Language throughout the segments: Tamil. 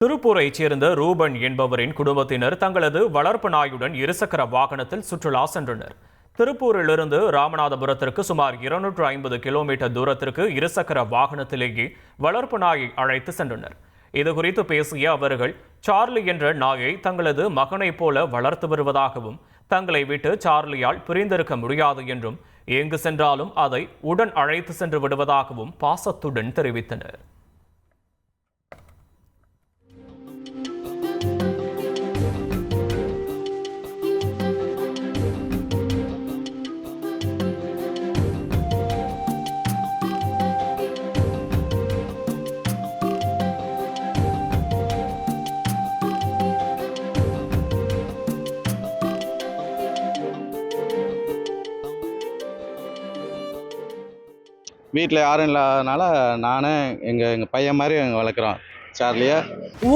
திருப்பூரைச் சேர்ந்த ரூபன் என்பவரின் குடும்பத்தினர் தங்களது வளர்ப்பு நாயுடன் இருசக்கர வாகனத்தில் சுற்றுலா சென்றனர். திருப்பூரிலிருந்து ராமநாதபுரத்திற்கு சுமார் 250 கிலோமீட்டர் தூரத்திற்கு இருசக்கர வாகனத்திலேயே வளர்ப்பு நாயை அழைத்து சென்றனர். இதுகுறித்து பேசிய அவர்கள், சார்லி என்ற நாயை தங்களது மகனைப் போல வளர்த்து வருவதாகவும், தங்களை விட்டு சார்லியால் பிரிந்திருக்க முடியாது என்றும், எங்கு சென்றாலும் அதை உடன் அழைத்து சென்று விடுவதாகவும் பாசத்துடன் தெரிவித்தனர். வீட்டில் யாரும் இல்லாதனால நானே எங்கள் பையன் மாதிரி வளர்க்குறோம் சார்லியை.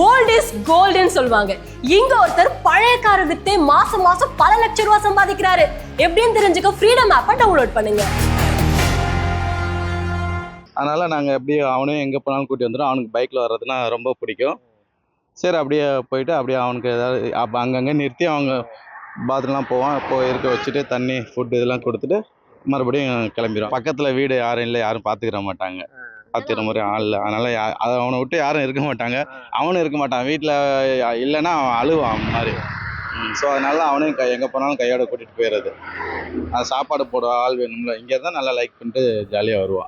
ஓல்ட் இஸ் கோல்டுன்னு சொல்லுவாங்க. இங்க ஒருத்தர் பழைய காரை வித்தே மாசம் பல லட்சம் ரூபாய் சம்பாதிக்கிறாரு. எப்படின்னு தெரிஞ்சுக்க ஃப்ரீடம் ஆப்பை டவுன்லோட் பண்ணுங்க. அதனால் நாங்கள் எப்படி அவனையும் எங்கே போனாலும் கூட்டி வந்துடும். அவனுக்கு பைக்கில் வர்றதுனா ரொம்ப பிடிக்கும். சரி, அப்படியே போயிட்டு அப்படியே அவனுக்கு ஏதாவது அங்கங்கே நிறுத்தி அவங்க பாத்ரூம்லாம் போவான். இருக்க வச்சுட்டு தண்ணி ஃபுட்டு இதெல்லாம் கொடுத்துட்டு மறுபடியும் கிளம்பிடும். பக்கத்தில் வீடு யாரும் இல்லை, யாரும் பார்த்துக்கிற மாட்டாங்க, பார்த்துக்கிற மாதிரி ஆள் இல்லை. அதனால் அவனை விட்டு யாரும் இருக்க மாட்டாங்க, அவனும் இருக்க மாட்டான். வீட்டில் இல்லைன்னா அவன் அழுவான் மாதிரி. ஸோ அதனால அவனையும் எங்கே போனாலும் கையோட கூட்டிகிட்டு போயிடுறது. அது சாப்பாடு போட ஆள் வேணும்ல, இங்கே தான் நல்லா லைக் பண்ணிட்டு ஜாலியாக வருவான்.